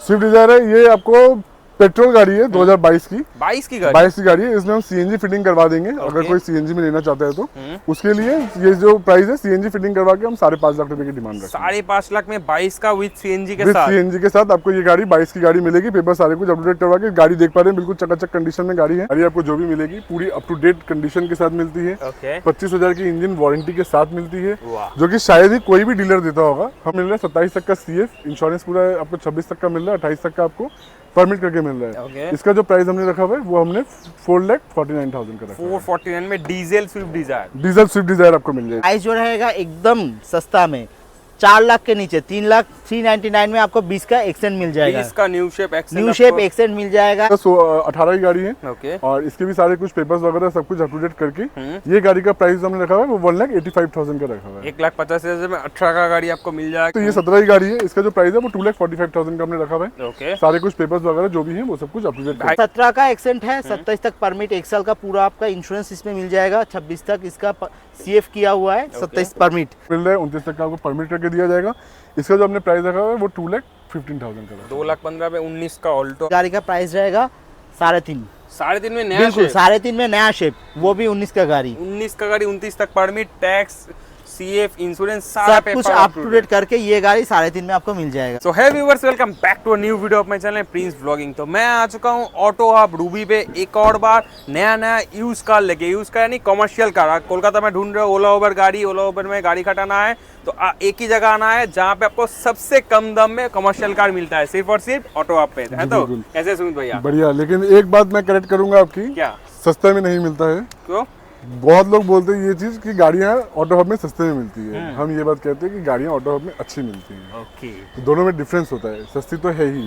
Swift Dzire है, ये आपको पेट्रोल गाड़ी है 2022 की। 22 की गाड़ी? 22 की गाड़ी है। इसमें हम सीएनजी फिटिंग करवा देंगे। अगर कोई सीएनजी में लेना चाहता है तो उसके लिए ये जो प्राइस है, सीएनजी फिटिंग करवा के हम 5.5 लाख रुपए की डिमांड रखते हैं। 5.5 लाख में 22 का विद सीएनजी के साथ? सीएनजी के साथ आपको ये गाड़ी 22 की गाड़ी मिलेगी। पेपर सारे कुछ अप टू डेट करवा के गाड़ी देख पा रहे हैं, बिल्कुल चकाचक कंडीशन में गाड़ी है। गाड़ी आपको जो भी मिलेगी पूरी अप टू डेट कंडीशन के साथ मिलती है। 25,000 की इंजन वारंटी के साथ मिलती है, जो कि शायद ही कोई भी डीलर देता होगा। हम मिल रहा है 27 तक का सीएफ इंश्योरेंस, पूरा आपको 26 तक का मिल रहा है, 28 तक का आपको परमिट करके मिल रहा है। इसका जो प्राइस हमने रखा हुआ है वो हमने 4,49,000 का रखा है। 449 में diesel Swift Dzire? Diesel Swift Dzire आपको मिल जाएगी। प्राइस जो रहेगा एकदम सस्ता में 4 लाख के नीचे 3,03,99 में आपको 20 का एक्सेंट मिल जाएगा। 20 का न्यू शेप एक्सेंट मिल जाएगा। 18 की गाड़ी है और इसके भी सारे कुछ पेपर्स वगैरह सब कुछ अप टू डेट करके ये गाड़ी का प्राइस हमने रखा हुआ है वो 1,85,000 का रखा हुआ है। 1,50,000 में 18 का गाड़ी आपको मिल जाएगा। तो ये 17 की गाड़ी है, इसका जो प्राइस है वो 2,45,000 का हमने रखा हुआ है। सारे कुछ पेपर्स वगैरह जो भी है वो सब कुछ अप टू डेट। 17 का एक्सेंट है, 27 तक परमिट, 1 साल का पूरा आपका इंश्योरेंस इसमें मिल जाएगा। 26 तक इसका सीएफ किया हुआ है, 27 परमिट मिल रहा है। 29 तक का आपको परमिट करके दिया जाएगा। इसका जो हमने प्राइस रखा हुआ है वो 2,15,000 का है। 2,15,000 में 19 का ऑल्टो गाड़ी का प्राइस रहेगा 3.5। 3.5 में नया बिल्कुल 3.5 में नया शेप, वो भी 19 का गाड़ी। 19 का गाड़ी, 29 तक परमिट, टैक्स, सीएफ, इंश्योरेंस, सारा सब कुछ अप टू डेट करके ये गाड़ी 3.5 में आपको मिल जाएगा। So hey viewers, welcome back to a new video of my channel Prince vlogging. तो मैं आ चुका हूँ ऑटो हब रूबी पे एक और बार नया यूज कार लेके। यूज कार यानी कमर्शियल कार। कोलकाता में ढूंढ रहे हो ओला उबर गाड़ी, ओला उबर में गाड़ी खटाना है तो एक ही जगह आना है जहाँ पे आपको सबसे कम दाम में कमर्शियल कार मिलता है, सिर्फ और सिर्फ ऑटो हब पे है। तो कैसे सुमित भैया? बढ़िया। लेकिन एक बात मैं करेक्ट करूंगा आपकी, क्या? सस्ते में नहीं मिलता है। क्यों? बहुत लोग बोलते हैं ये चीज कि गाड़ियां ऑटो हब में सस्ते में मिलती है। हम ये बात कहते हैं कि गाड़ियां ऑटो हब में अच्छी मिलती हैं। तो दोनों में डिफरेंस होता है। सस्ती तो है ही,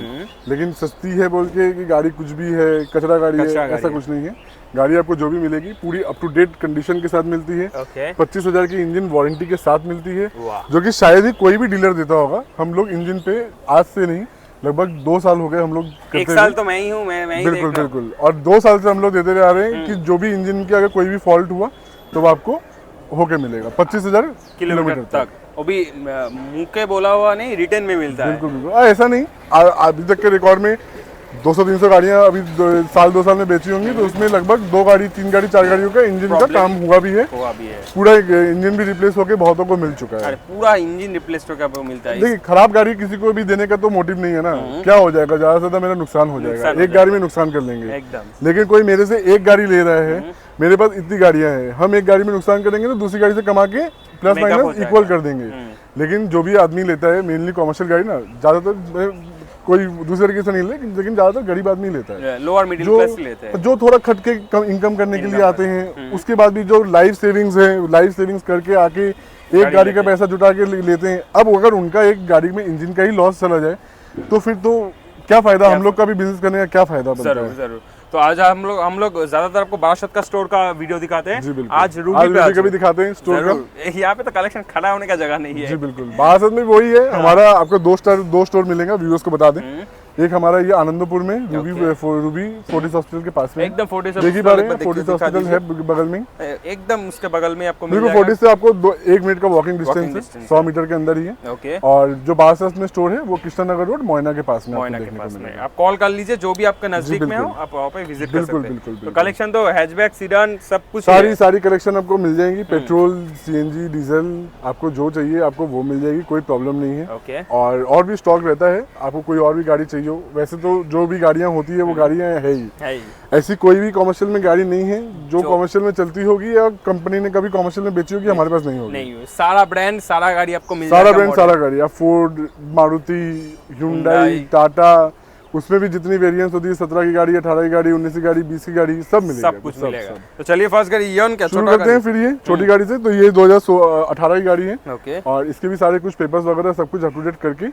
लेकिन सस्ती है बोल के कि गाड़ी कुछ भी है, कचरा गाड़ी है, ऐसा कुछ नहीं है। गाड़ी आपको जो भी मिलेगी पूरी अप टू डेट कंडीशन के साथ मिलती है। 25,000 की इंजन वारंटी के साथ मिलती है, जो कि शायद ही कोई भी डीलर देता होगा। हम लोग इंजन पे आज से नहीं, लगभग 2 साल हो गए हम लोग करते हैं। 1 साल तो मैं ही हूँ, मैं ही बिल्कुल बिल्कुल। और 2 साल से हम लोग देते रह रहे हैं कि जो भी इंजन की अगर कोई भी फॉल्ट हुआ तो वो आपको होके मिलेगा 25,000 किलोमीटर तक। वो भी मुंह के बोला हुआ नहीं, रिटर्न में मिलता है। बिल्कुल बिल्कुल। ऐसा नहीं, अभी तक के रिकॉर्ड में 200-300 गाड़ियां अभी 2 साल में बेची होंगी, तो उसमें लगभग 2 गाड़ी 3 गाड़ी 4 गाड़ियों का इंजन का काम हुआ भी है। पूरा इंजन भी रिप्लेस होके बहुतों को मिल चुका है। पूरा इंजन रिप्लेस होकर आपको मिलता है। देखिए, खराब गाड़ी किसी को भी देने का तो मोटिव नहीं है ना। क्या हो जाएगा, ज्यादा से ज्यादा मेरा नुकसान हो जाएगा। एक गाड़ी में नुकसान कर लेंगे एकदम। लेकिन कोई मेरे से एक गाड़ी ले रहा है, मेरे पास इतनी गाड़ियां हैं, हम एक गाड़ी में नुकसान करेंगे तो दूसरी गाड़ी से कमा के प्लस माइनस इक्वल कर देंगे। लेकिन जो भी आदमी लेता है मेनली कमर्शियल गाड़ी ना, ज्यादातर कोई दूसरे तरीके से नहीं लेकिन ज्यादातर गरीब आदमी लेता है, लोअर मिडिल क्लास लेते हैं, जो थोड़ा खट के इनकम करने के लिए आते हैं। उसके बाद भी जो लाइफ सेविंग्स है, लाइफ सेविंग्स करके आके एक गाड़ी का पैसा जुटा के लेते हैं। अब अगर उनका एक गाड़ी में इंजन का ही लॉस चला जाए तो फिर तो क्या फायदा, हम लोग का भी बिजनेस करने का क्या फायदा बनता है। जरूर। तो आज हम लोग ज्यादातर आपको बाराशत का स्टोर का वीडियो दिखाते हैं। जी बिल्कुल। आज रूबी पे का भी दिखाते हैं स्टोर का। यहाँ पे तो कलेक्शन खड़ा होने का जगह नहीं है। जी बिल्कुल। बारासत में वही है हमारा। आपको 2 स्टोर मिलेंगे, व्यूअर्स को बता दें। एक हमारा ये आनंदपुर में रूबी फोर्टिस हॉस्पिटल के पास में, एकदम फोर्टिस हॉस्पिटल है बगल में, एकदम उसके बगल में आपको बिल्कुल। फोर्टिस से आपको 1 मिनट का वॉकिंग डिस्टेंस है, 100 मीटर के अंदर ही है। और जो बारासत में स्टोर है वो कृष्णनगर रोड मोयना के पास में। आप कॉल कर लीजिए, जो भी आपके नजदीक में हो आप वहाँ पे विजिट कर सकते हैं। तो कलेक्शन तो हैचबैक, सीडान सब कुछ, सारी कलेक्शन आपको मिल जाएगी। पेट्रोल, सीएनजी, डीजल, आपको जो चाहिए आपको वो मिल जाएगी, कोई प्रॉब्लम नहीं है। और भी स्टॉक रहता है, आपको कोई और भी गाड़ी चाहिए। वैसे तो जो भी गाड़ियां होती है वो गाड़ियां है ही। ऐसी कोई भी कमर्शियल में गाड़ी नहीं है जो कमर्शियल में चलती होगी या कंपनी ने कभी कमर्शियल में बेची होगी, हमारे पास नहीं होगी। सारा ब्रांड, सारा गाड़ी आपको मिल जाएगा। सारा ब्रांड, सारा गाड़ी। आप फोर्ड, मारुति, ह्यूंडई, टाटा, उसमें भी जितनी वेरिएंट्स होती है, 17 की गाड़ी, 18 की गाड़ी, 19 की गाड़ी, 20 की गाड़ी, सब मिलेगा, सब कुछ मिलेगा। तो चलिए फर्स्ट गाड़ी यन क्या शुरू करते हैं। फिर ये छोटी गाड़ी से, तो ये 2018 की गाड़ी है और इसके भी सारे कुछ पेपर्स वगैरह सब कुछ अप टू डेट करके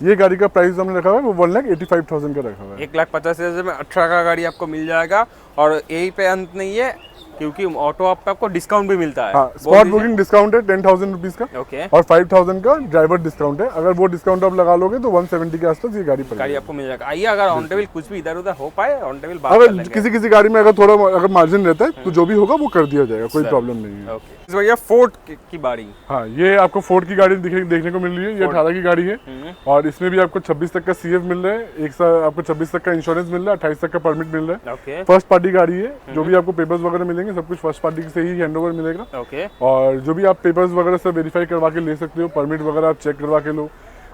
ये गाड़ी का प्राइस हमने रखा हुआ है वो 1,85,000 का रखा हुआ है। 1,50,000 में 18 का गाड़ी आपको मिल जाएगा। और यही पे अंत नहीं है, क्योंकि ऑटो हब पे आपको डिस्काउंट भी मिलता है। हाँ, स्पॉट बुकिंग डिस्काउंट है 10,000 रुपीज का, ओके, और 5,000 का ड्राइवर डिस्काउंट है। अगर वो डिस्काउंट आप लगा लोगे तो 170 के आसपास ये गाड़ी पड़ेगी। गाड़ी आपको मिल जाएगा। आइए, अगर ऑन टेबल कुछ भी इधर उधर हो पाए ऑन टेबल बात कर अगर लेंगे। किसी गाड़ी में अगर थोड़ा अगर मार्जिन रहता है तो जो भी होगा वो कर दिया जाएगा, कोई प्रॉब्लम नहीं है। ओके, इस भैया फोर्ड की बारी। हाँ, ये आपको फोर्ड की गाड़ी देखने को मिल रही है। ये 18 की गाड़ी है और इसमें भी आपको 26 तक का CF मिल रहा है, एक साल आपको 26 तक का इंश्योरेंस मिल रहा है, 28 तक का परमिट मिल रहा है। ओके, फर्स्ट पार्टी गाड़ी है, जो भी आपको पेपर्स वगैरह मिलेंगे सब कुछ फर्स्ट पार्टी से ही हैंडओवर मिलेगा। ओके, और जो भी आप पेपर्स वगैरह सब वेरीफाई करवा के ले सकते हो, परमिट वगैरह आप चेक करवा के लो।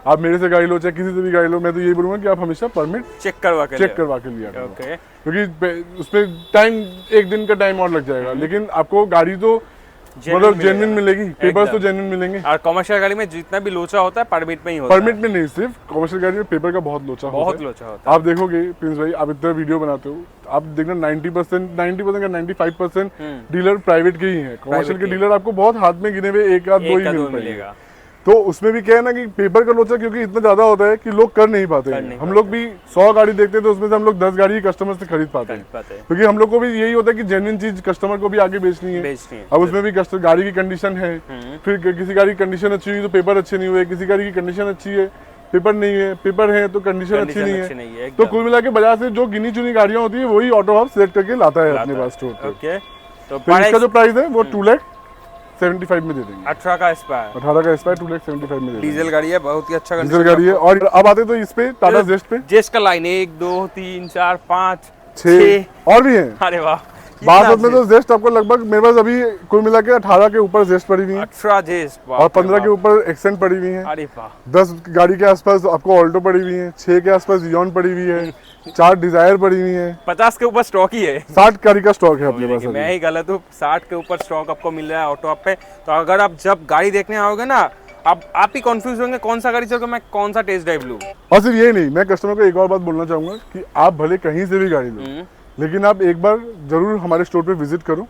आप मेरे से गाड़ी लो चाहे किसी से भी गाड़ी लो, मैं तो यही बोलूंगा कि आप हमेशा परमिट चेक करवा के लिया करो। ओके, क्योंकि उसमें टाइम, एक दिन का टाइम और लग जाएगा, लेकिन आपको गाड़ी तो मतलब जेन्युइन मिलेगी, पेपर्स तो जेन्युइन मिलेंगे। और कमर्शियल गाड़ी में जितना भी लोचा होता है परमिट में ही होता है। परमिट में नहीं, सिर्फ कमर्शियल गाड़ी में पेपर का बहुत लोचा होता है। आप देखोगे प्रिंस भाई, आप इतना वीडियो बनाते हो, आप देखना 90% का 95% डीलर प्राइवेट के ही है। कमर्शियल के डीलर आपको बहुत हाथ में गिने हुए एक आध दो ही मिलेगा। तो उसमें भी क्या है ना कि पेपर का लोचा क्योंकि इतना ज्यादा होता है कि लोग कर नहीं पाते हैं। हम लोग भी 100 गाड़ी देखते हैं तो उसमें से हम लोग 10 गाड़ी कस्टमर से खरीद पाते हैं, क्योंकि हम लोग को भी यही होता है कि जेन्युइन चीज कस्टमर को भी आगे बेचनी है। अब उसमें भी गाड़ी की कंडीशन है, फिर किसी गाड़ी की कंडीशन अच्छी हुई तो पेपर अच्छे नहीं हुए, किसी गाड़ी की कंडीशन अच्छी है पेपर नहीं है, पेपर है तो कंडीशन अच्छी नहीं है। तो कुल मिला के बाजार से जो गिनी चुनी गाड़ियां होती है वही ऑटो हब सिलेक्ट करके लाता है अपने पास स्टोर पे। तो इसका जो प्राइस है वो 2,75,000 में दे देंगे। 18 का एस्पायर 2,75,000 में दे देंगे। डीजल गाड़ी है, बहुत ही अच्छा डीजल गाड़ी है। और अब आते तो इस पे टाटा जेस्ट पे, जेस्ट का लाइन 1 2 3 4 5 6 और भी है। अरे वाह, बाद में तो जेस्ट आपको लगभग मेरे पास अभी कुल मिला के 18 के ऊपर जेस्ट पड़ी हुई है, 18 जेस्ट और 15 के ऊपर एक्सेंट पड़ी हुई है। अरे वाह, 10 गाड़ी के आसपास आपको ऑल्टो पड़ी हुई है, 6 के आसपास जियोन पड़ी हुई है, 4 डिजायर पड़ी हुई है, 50 के ऊपर स्टॉक ही है, 60 गाड़ी का स्टॉक है अपने पास। मैं ही गलत हूँ, 60 के ऊपर स्टॉक आपको मिल रहा है ऑटो हब पे। तो अगर आप जब गाड़ी देखने आओगे ना, आप ही कंफ्यूज होंगे कौन सा गाड़ी चल, मैं कौन सा टेस्ट ड्राइव लूं। और सिर्फ ये नहीं, मैं कस्टमर को एक और बात बोलना चाहूंगा कि आप भले कहीं से भी गाड़ी लो, लेकिन आप एक बार जरूर हमारे स्टोर पे विजिट करो।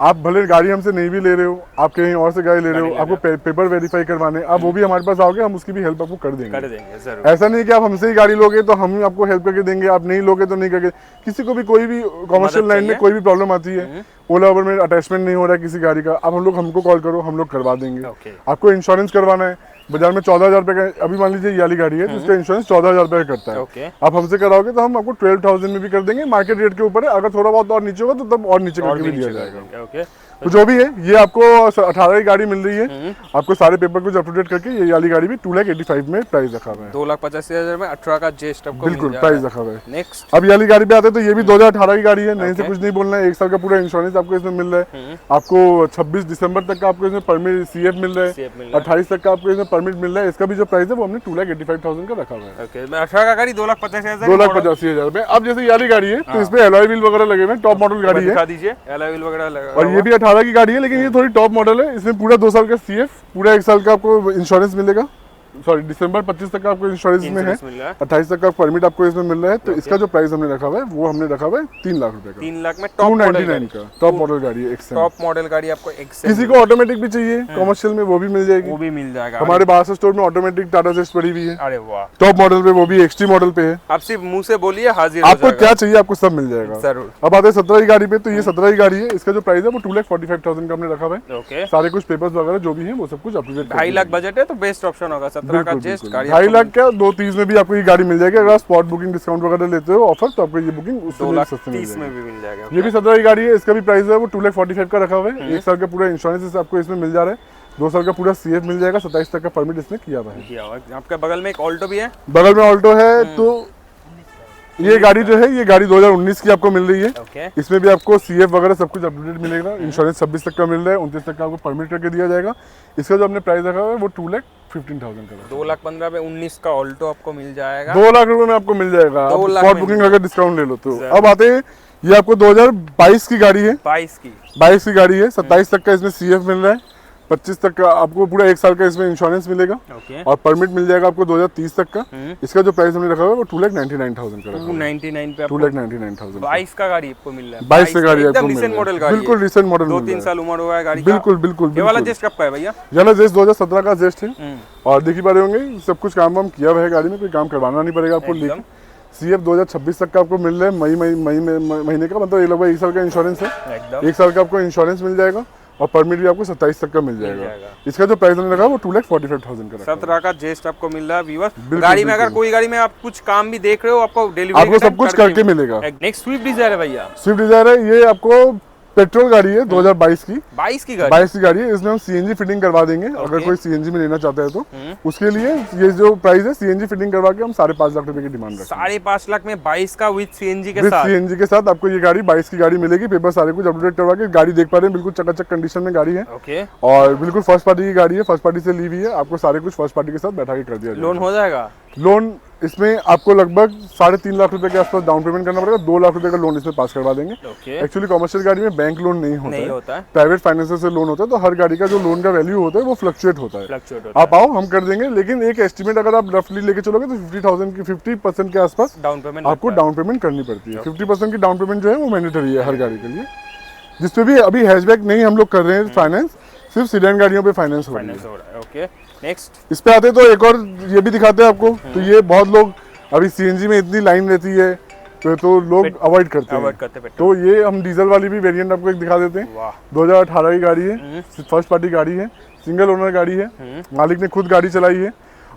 आप भले गाड़ी हमसे नहीं भी ले रहे हो, आप कहीं और से गाड़ी ले रहे हो, आपको पेपर वेरीफाई करवाने, आप वो भी हमारे पास आओगे, हम उसकी भी हेल्प आपको कर देंगे जरूर। ऐसा नहीं कि आप हमसे ही गाड़ी लोगे तो हम आपको हेल्प करके देंगे, आप नहीं लोगे तो नहीं करके। किसी को भी कोई भी कमर्शियल लाइन में कोई भी प्रॉब्लम आती है, ओला उबर में अटैचमेंट नहीं हो रहा है किसी गाड़ी का, आप हमको कॉल करो, हम लोग करवा देंगे। आपको इंश्योरेंस करवाना है, बाजार में 14,000 रुपए का, अभी मान लीजिए ये वाली गाड़ी है तो उसका इंश्योरेंस 14,000 रुपए का करता है। आप हमसे कराओगे तो हम आपको 12,000 में भी कर देंगे, मार्केट रेट के ऊपर है। अगर थोड़ा बहुत और नीचे होगा तो तब और नीचे करके भी दिया जाएगा। तो जो भी है, ये आपको 18 की गाड़ी मिल रही है, आपको सारे पेपर कुछ अप टू डेट करके ये वाली गाड़ी भी 2,85,000 में प्राइस रखा हुआ है। 2,85,000 में 18 का जेस्ट आपको बिल्कुल प्राइस रखा हुआ है। नेक्स्ट अब ये वाली गाड़ी पे आते हैं तो ये भी 2018 की गाड़ी है, नहीं से कुछ नहीं बोलना है। 1 साल का पूरा इंश्योरेंस आपको इसमें मिल रहा है। आपको 26 दिसंबर तक का आपको इसमें परमिट CF मिल रहा है, 28 तक का आपको इसमें परमिट मिल रहा है। इसका भी जो प्राइस है वो हमने 2,85,000 का रखा हुआ है। 18 का गाड़ी 2,85,000 2,85,000 में। अब जैसे ये वाली गाड़ी है तो इसमें अलॉय व्हील वगैरह लगे हुए हैं, टॉप मॉडल गाड़ी है। दिखा दीजिए, अलॉय व्हील वगैरह लगा। और ये भी 18 की गाड़ी है, लेकिन ये थोड़ी टॉप मॉडल है। इसमें पूरा 2 साल का CF, पूरा 1 साल का आपको इंश्योरेंस मिलेगा। सॉरी, दिसंबर 25 तक का आपको इंश्योरेंस में है, 28 तक का परमिट आपको इसमें मिल रहा है। तो इसका जो प्राइस हमने रखा हुआ है वो हमने रखा हुआ है 3 लाख रुपए का। 3 लाख में टॉप 299 का टॉप मॉडल गाड़ी है। टॉप मॉडल गाड़ी आपको किसी को ऑटोमेटिक भी चाहिए कमर्शियल में वो भी मिल जाएगी, वो भी मिल जाएगा। हमारे बाहर स्टोर में ऑटोमेटिक टाटा जेस्ट पड़ी हुई है। अरे वाह, टॉप मॉडल पे, वो भी XT मॉडल पे है। आप सिर्फ मुंह से बोलिए, हाजिर आपको क्या चाहिए आपको सब मिल जाएगा जरूर। अब आते हैं 17 की गाड़ी पे, तो ये 17 की गाड़ी है। इसका जो प्राइस है वो 2,45,000 का हमने रखा हुआ है। ओके, सारे कुछ पेपर्स वगैरह जो भी है वो सब कुछ up to date. 2.5 lakh budget है तो बेस्ट ऑप्शन होगा 17 का जेस्ट गाड़ी। 2.5 लाख क्या 2.30 में भी आपको ये गाड़ी मिल जाएगी। अगर आप स्पॉट बुकिंग डिस्काउंट वगैरह लेते हो ऑफर, तो आपको ये बुकिंग उससे भी सस्ते में भी मिल जाएगा। ये भी 17 की गाड़ी है। इसका भी प्राइस है वो 2,45,000 का रखा हुआ है। 1 साल का पूरा इंश्योरेंस आपको इसमें मिल जा रहा है, 2 साल का पूरा CF मिल जाएगा, 27 तक का परमिट इसमें किया हुआ है। आपके बगल में एक ऑल्टो भी है, बगल में ऑल्टो है। तो ये गाड़ी जो है, ये गाड़ी 2019 की आपको मिल रही है। इसमें भी आपको CF वगैरह सब कुछ अपडेट मिलेगा। इंश्योरेंस 26 तक का मिल रहा है, 29 तक का आपको परमिट करके दिया जाएगा। इसका जो हमने प्राइस रखा हुआ है वो 2,15,000 का। 2,15,000 में 19 का ऑल्टो आपको मिल जाएगा। 2 लाख रुपए में आपको मिल जाएगा, 2 लाख स्पॉट बुकिंग अगर डिस्काउंट ले लो तो। अब आते हैं, ये आपको 2022 की गाड़ी है। 22 की गाड़ी है, 27 तक का इसमें CF मिल रहा है, 25 तक का आपको पूरा 1 साल का इसमें इंश्योरेंस मिलेगा। और परमिट मिल जाएगा आपको 2030 तक का। इसका जो प्राइस हमने रखा हुआ है वो 2,99,000 का। 299 पे 2,99,000 22 का गाड़ी आपको मिल रहा है। 22 से गाड़ी आपको मिल रिसेंट मॉडल रहा है, बिल्कुल रिसेंट मॉडल। 2-3 साल उम्र हुआ है गाड़ी का। बिल्कुल बिल्कुल। ये वाला जेस्ट कब का है भैया? ये वाला जेस्ट 2017 का जेस्ट है। और देख ही पा रहे होंगे सब कुछ काम वाम किया हुआ है गाड़ी में, कोई काम करवाना नहीं पड़ेगा आपको। CF 2026 तक का आपको मिल रहा है महीने का, मतलब ये लगभग 1 साल का इंश्योरेंस है। एकदम 1 साल का आपको इंश्योरेंस मिल जाएगा और परमिट भी आपको 27 तक का मिल जाएगा। इसका जो प्राइस हमने रखा वो 2,45,000 का रखा है। 17 का जेस्ट आपको मिल रहा है व्यूअर्स। गाड़ी में अगर कोई गाड़ी में आप कुछ काम भी देख रहे हो, आपको डिलीवरी आपको सब कुछ करके मिलेगा। नेक्स्ट स्विफ्ट डिजायर है भैया। स्विफ्ट डिजायर है, ये आपको पेट्रोल गाड़ी है 2022 की। 22 की गाड़ी, 22 की गाड़ी है। इसमें हम CNG फिटिंग करवा देंगे। अगर कोई CNG में लेना चाहता है तो उसके लिए ये जो प्राइस है CNG फिटिंग करवा के हम 5.5 लाख रुपए की डिमांड रखते हैं। 5.5 लाख में 22 का विद CNG के विद साथ। CNG के साथ आपको ये गाड़ी 22 की गाड़ी मिलेगी। पेपर सारे कुछ अपडेट करवा के गाड़ी देख पा रहे हैं, बिल्कुल चकाचक कंडीशन में गाड़ी है। ओके, और बिल्कुल फर्स्ट पार्टी की गाड़ी है, फर्स्ट पार्टी से ली हुई है। आपको सारे कुछ फर्स्ट पार्टी के साथ बैठा के कर दिया जाएगा। लोन हो जाएगा? लोन इसमें आपको लगभग 3.5 लाख रुपए के आसपास डाउन पेमेंट करना पड़ेगा। 2 लाख रुपए का लोन इसमें पास करवा देंगे। एक्चुअली कमर्शियल गाड़ी में बैंक लोन नहीं होता है, प्राइवेट फाइनेंसर से लोन होता है। तो हर गाड़ी का जो लोन का वैल्यू होता है वो फ्लक्चुएट होता है। आप आओ, हम कर देंगे। लेकिन एक एस्टिमेट अगर आप रफली लेके चलोगे तो 50,000 की 50% के आसपास डाउन पेमेंट आपको डाउन पेमेंट करनी पड़ती है। 50% की डाउन पेमेंट जो है वो मैंडेटरी है हर गाड़ी के लिए। जिसपे भी अभी हैचबैक नहीं हम लोग कर रहे हैं फाइनेंस, सिर्फ सीडेन गाड़ियों पे फाइनेंस हो रहा है। ओके, नेक्स्ट इस पे आते तो एक और ये भी दिखाते हैं आपको। तो ये बहुत लोग अभी CNG में इतनी लाइन रहती है तो लोग अवॉइड करते हैं। तो ये हम डीजल वाली भी वेरिएंट आपको एक दिखा देते हैं। 2018 की गाड़ी है, फर्स्ट पार्टी गाड़ी है, सिंगल ओनर गाड़ी है, मालिक ने खुद गाड़ी चलाई है।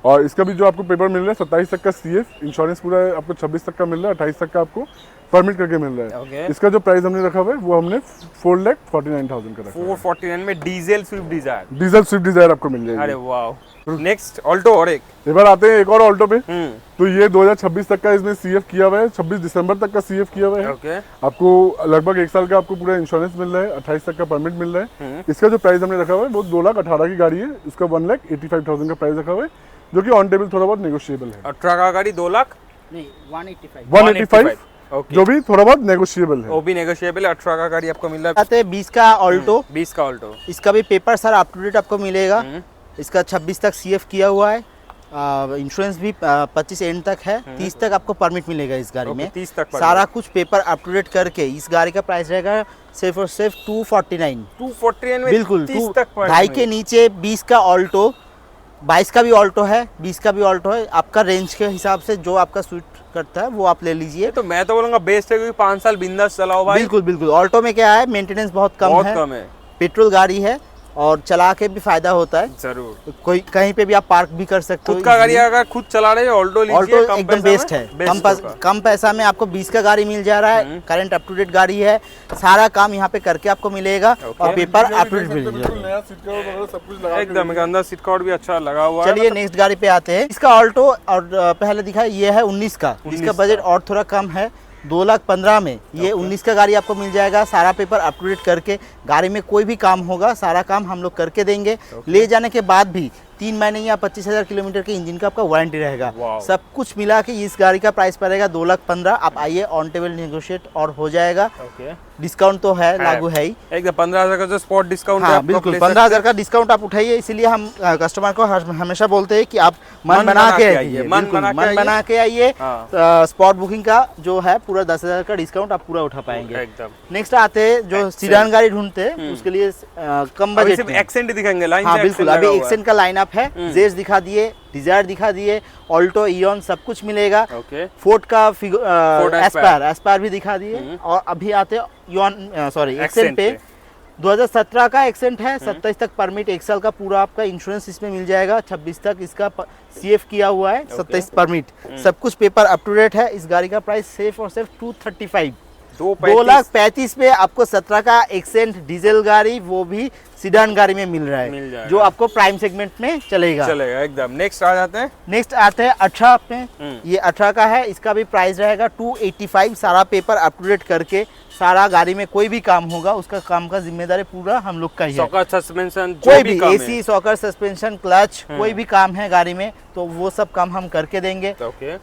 और इसका भी जो आपको पेपर मिल रहा है 27 तक का CF इंश्योरेंस पूरा है, आपको 26 तक का मिल रहा है, 28 तक का आपको परमिट करके मिल रहा है। इसका जो प्राइस हमने रखा हुआ है वो हमने 4,49,000 का रखा है। 449 में diesel Swift Dzire, diesel Swift Dzire आपको मिल जाएगी। अरे वाह। नेक्स्ट ऑल्टो, और एक बार आते हैं एक और ऑल्टो पे। तो ये 2026 तक का इसमें CF किया हुआ है, 26 दिसंबर तक का CF किया हुआ है। आपको लगभग 1 साल का आपको पूरा इंश्योरेंस मिल रहा है, 28 तक का परमिट मिल रहा है। इसका जो प्राइस हमने रखा हुआ है वो 2,18,000 की गाड़ी है। इसका 1,85,000 का प्राइस रखा हुआ है, जो कि ऑन टेबल थोड़ा बहुत नेगोशिएबल है। 18 का गाड़ी 2 लाख नहीं 185 जो भी थोड़ा बहुत नेगोशिएबल है, वो भी नेगोशिएबल है। 18 का गाड़ी आपको मिल रहा है। 20 का ऑल्टो, 20 का ऑल्टो, इसका भी paper sir up to date आपको मिलेगा। इसका 26 तक CF किया हुआ है, इंश्योरेंस भी 25 एंड तक है, 30 तक आपको परमिट मिलेगा इस गाड़ी में। 30 तक सारा कुछ पेपर अप टू डेट करके इस गाड़ी का प्राइस रहेगा सिर्फ और सिर्फ 249 में। बिल्कुल 2.5 के नीचे 20 का ऑल्टो, 22 का भी ऑल्टो है, 20 का भी ऑल्टो है। आपका रेंज के हिसाब से जो आपका सूट करता है वो आप ले लीजिए। तो मैं तो बोलूंगा बेस्ट है, क्योंकि 5 साल बिंदास चलाओ भाई। बिल्कुल ऑल्टो में क्या है, मेंटेनेंस बहुत कम है, पेट्रोल गाड़ी है और चला के भी फायदा होता है। जरूर, कोई कहीं पे भी आप पार्क भी कर सकते हो। खुद का गाड़ी अगर खुद चला रहे हो ऑल्टो लीजिए, ऑल्टो एकदम बेस्ट है। कम पैसा में आपको 20 का गाड़ी मिल जा रहा है, करंट अप टू डेट गाड़ी है, सारा काम यहाँ पे करके आपको मिलेगा और पेपर अप टू डेट मिलेगा एकदम। अंदर सीट कवर भी अच्छा लगा हुआ है। चलिए नेक्स्ट गाड़ी पे आते हैं। इसका ऑल्टो और पहले दिखा ये है 19 का, इसका बजट और थोड़ा कम है, 2,15,000 में ये 19 का गाड़ी आपको मिल जाएगा। सारा पेपर अप टू डेट करके, गाड़ी में कोई भी काम होगा सारा काम हम लोग करके देंगे। ले जाने के बाद भी 3 महीने या 25,000 किलोमीटर के इंजन का आपका वारंटी रहेगा। सब कुछ मिला के इस गाड़ी का प्राइस पड़ेगा 2,15,000। आप आइए, ऑन टेबल नेगोशिएट और हो जाएगा। डिस्काउंट तो है, लागू है ही एकदम। 15,000 का जो स्पॉट डिस्काउंट है, बिल्कुल 15,000 का डिस्काउंट आप उठाइए। इसीलिए हम कस्टमर को हमेशा बोलते हैं कि आप मन बना के आइए, मन बना के आइए। स्पॉट बुकिंग का जो है पूरा 10,000 का डिस्काउंट आप पूरा उठा पाएंगे एकदम। नेक्स्ट आते हैं जो सीडान गाड़ी ढूंढते हैं, उसके लिए कम बजट में एक्सेंट दिखाएंगे लाइन। हाँ बिल्कुल, अभी एक्सेंट का लाइनअप है। जेज दिखा दिए, डिजायर दिखा दिए, ऑल्टो, इयन सब कुछ मिलेगा। फोर्ड का एस्पायर भी दिखा दिए। और अभी आते एक्सेंट पे 2017 का एक्सेंट है, 27 तक परमिट, 1 साल का पूरा आपका इंश्योरेंस इसमें मिल जाएगा, 26 तक इसका CF किया हुआ है, 27 परमिट, सब कुछ पेपर अप टू डेट है। इस गाड़ी का प्राइस सिर्फ और सिर्फ 2,35,000 पे आपको 17 का एक्सेंट डीजल गाड़ी, वो भी सीडान गाड़ी में मिल रहा है, जो आपको प्राइम सेगमेंट में चलेगा एकदम। नेक्स्ट आ जाते हैं, नेक्स्ट आते हैं 18 पे। ये 18 का है, इसका भी प्राइस रहेगा 285। सारा पेपर अप टू डेट करके, सारा गाड़ी में कोई भी काम होगा उसका काम का जिम्मेदारी पूरा हम लोग का ही है। सॉकर सस्पेंशन, कोई भी AC, सॉकर सस्पेंशन, क्लच, कोई भी काम है गाड़ी में तो वो सब काम हम करके देंगे।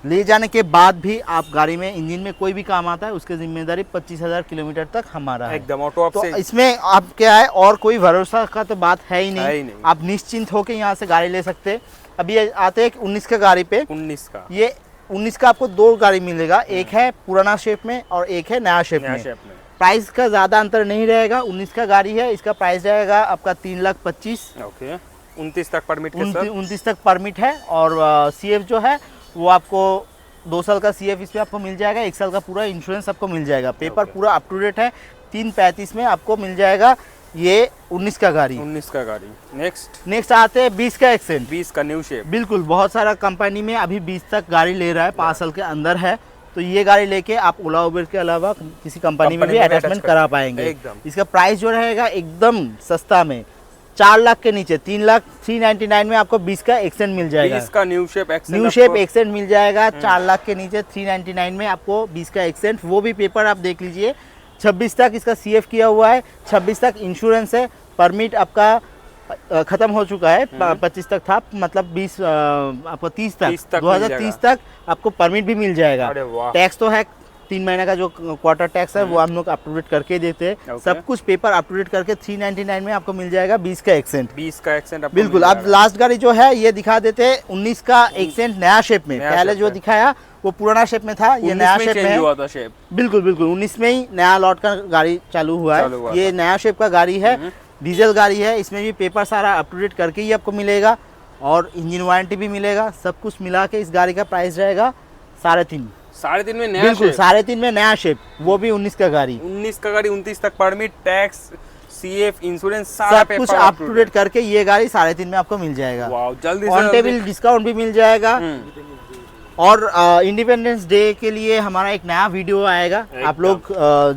ले जाने के बाद भी आप गाड़ी में इंजन में कोई भी काम आता है उसकी जिम्मेदारी 25,000 किलोमीटर तक हमारा है एकदम। ऑटो तो इसमें आप क्या है, और कोई भरोसा का तो बात है ही नहीं। आप निश्चिंत होकर यहाँ से गाड़ी ले सकते। अभी आते हैं 19 का गाड़ी पे। 19 का, ये 19 का आपको 2 गाड़ी मिलेगा, एक है पुराना शेप में और एक है नया शेप में। प्राइस का ज्यादा अंतर नहीं रहेगा। 19 का गाड़ी है, इसका प्राइस रहेगा आपका 3,25,000। 29 तक परमिट के साथ 29 तक परमिट है। और CF जो है वो आपको 2 साल का CF इसमें आपको मिल जाएगा, 1 साल का पूरा इंश्योरेंस आपको मिल जाएगा। पेपर पूरा अप टू डेट है। 335 में आपको मिल जाएगा ये 19 का गाड़ी। 19 का गाड़ी। नेक्स्ट आते हैं 20 का एक्सेंट। 20 का न्यू शेप। बिल्कुल, बहुत सारा कंपनी में अभी 20 तक गाड़ी ले रहा है, 5 साल के अंदर है, तो ये गाड़ी लेके आप ओला उबर के अलावा किसी कंपनी में भी अटैचमेंट करा पाएंगे। एकदम। इसका प्राइस जो रहेगा एकदम सस्ता में 4 लाख के नीचे 3,399 में आपको 20 का एक्सेंट मिल जाएगा। 20 का न्यू शेप एक्सेंट मिल जाएगा 4 लाख के नीचे 399 में आपको 20 का एक्सेंट। वो भी पेपर आप देख लीजिए, 26 तक इसका CF किया हुआ है, 26 तक इंश्योरेंस है, परमिट आपका खत्म हो चुका है, 25 तक था, मतलब 20 आपको 30 तक 2030 तक आपको परमिट भी मिल जाएगा। टैक्स तो है 3 महीने का जो क्वार्टर टैक्स है वो हम लोग अप टू डेट करके देते हैं। सब कुछ पेपर अप टू डेट करके 399 में आपको मिल जाएगा 20 का एक्सेंट। 20 का एक्सेंट बिल्कुल। अब लास्ट गाड़ी जो है ये दिखा देते हैं 19 का एक्सेंट नया शेप में। पहले जो दिखाया वो पुराना शेप में था, ये नया शेप में है। बिल्कुल बिल्कुल, 19 में ही नया लॉट का गाड़ी चालू हुआ है। ये नया शेप का गाड़ी है, डीजल गाड़ी है। इसमें भी पेपर सारा अप टू डेट करके ही आपको मिलेगा और इंजन वारंटी भी मिलेगा। सब कुछ मिला के इस गाड़ी का प्राइस रहेगा 3.5। 3.5 में नया बिल्कुल 3.5 में नया शेप, वो भी 19 का गाड़ी। 19 का गाड़ी 29 तक परमिट, टैक्स, CF, इंश्योरेंस सब कुछ अप टू डेट करके ये गाड़ी 3.5 में आपको मिल जाएगा। जल्दी ऑन टेबल डिस्काउंट भी मिल जाएगा। और इंडिपेंडेंस डे के लिए हमारा एक नया वीडियो आएगा। आप लोग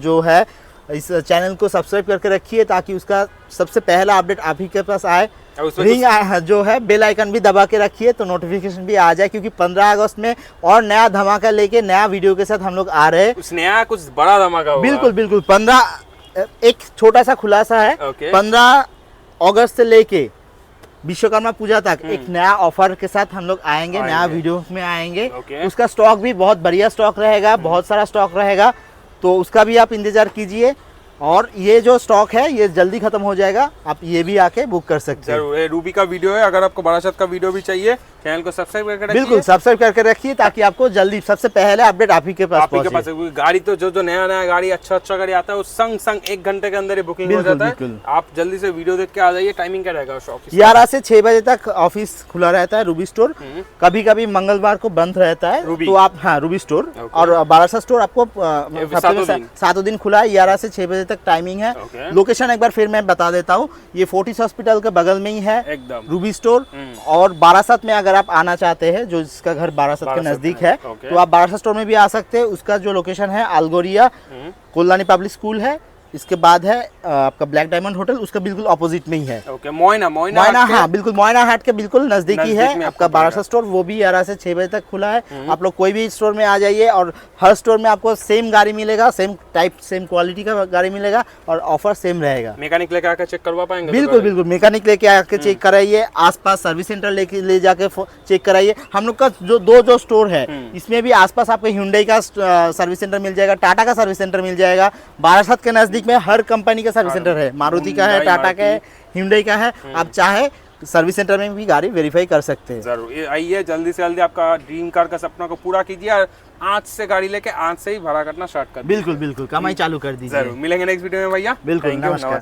जो है इस चैनल को सब्सक्राइब करके रखिए ताकि उसका सबसे पहला अपडेट आप ही के पास आए। रिंग जो है बेल आइकन भी दबा के रखिए तो नोटिफिकेशन भी आ जाए, क्योंकि 15 अगस्त में और नया धमाका लेके नया वीडियो के साथ हम लोग आ रहे हैं। कुछ नया, कुछ बड़ा धमाका होगा। बिल्कुल बिल्कुल। 15 एक छोटा सा खुलासा है। 15 अगस्त से लेके विश्वकर्मा पूजा तक एक नया ऑफर के साथ हम लोग आएंगे, नया वीडियो में आएंगे। उसका स्टॉक भी बहुत बढ़िया स्टॉक रहेगा, बहुत सारा स्टॉक रहेगा, तो उसका भी आप इंतजार कीजिए। और ये जो स्टॉक है ये जल्दी खत्म हो जाएगा, आप ये भी आके बुक कर सकते हैं। जरूर, ये रूबी का वीडियो है। अगर आपको बारासात का वीडियो भी चाहिए, चैनल को सब्सक्राइब करके रखिए। बिल्कुल सब्सक्राइब करके रखिए ताकि आपको जल्दी सबसे पहले अपडेट आप ही के पास पहुंचे। गाड़ी तो जो नया गाड़ी अच्छा गाड़ी आता है वो संग 1 घंटे के अंदर ही बुकिंग हो जाता है। आप जल्दी से वीडियो देख के आ जाइए। टाइमिंग क्या रहेगा शॉप? 11 से 6 बजे तक ऑफिस खुला रहता है रूबी स्टोर। कभी कभी मंगलवार को बंद रहता है, तो आप रूबी स्टोर और बारासात स्टोर आपको 7 दिन खुला है। 11 से 6 बजे तक टाइमिंग है। लोकेशन एक बार फिर मैं बता देता हूँ, ये फोर्टिस हॉस्पिटल के बगल में ही है एकदम रूबी स्टोर। और बारासात में अगर आप आना चाहते हैं, जो जिसका घर बारासात के नजदीक है, तो आप बारासात स्टोर में भी आ सकते हैं। उसका जो लोकेशन है अलगोरिया कोल्लानी पब्लिक स्कूल है, इसके बाद है आपका ब्लैक डायमंड होटल, उसका बिल्कुल ऑपोजिट में ही है। मोइना हाँ बिल्कुल, मोइना हाट के बिल्कुल नजदीकी है आपका बारासात स्टोर। वो भी 11 से 6 बजे तक खुला है। आप लोग कोई भी स्टोर में आ जाइए और हर स्टोर में आपको सेम गाड़ी मिलेगा, सेम टाइप सेम क्वालिटी का गाड़ी मिलेगा और ऑफर सेम रहेगा। मैकेनिक लेके आकर चेक करवा पाएंगे? बिल्कुल बिल्कुल, मैकेनिक लेके आके चेक कराइए, आसपास सर्विस सेंटर ले जाके चेक कराइए। हम लोग का जो स्टोर है इसमें भी आसपास आपको Hyundai का सर्विस सेंटर मिल जाएगा, टाटा का सर्विस सेंटर मिल जाएगा। बारासात के नजदीक में हर कंपनी का सर्विस सेंटर है, मारुति का है, टाटा का है, Hyundai का है। आप चाहे सर्विस सेंटर में भी गाड़ी वेरीफाई कर सकते हैं। जरूर आइए, जल्दी से जल्दी आपका ड्रीम कार का सपना को पूरा कीजिए और आज से गाड़ी लेके आज से ही भाड़ा करना स्टार्ट कर। बिल्कुल बिल्कुल, कमाई चालू कर दीजिए। जरूर मिलेंगे नेक्स्ट वीडियो में भैया। बिल्कुल, नमस्कार।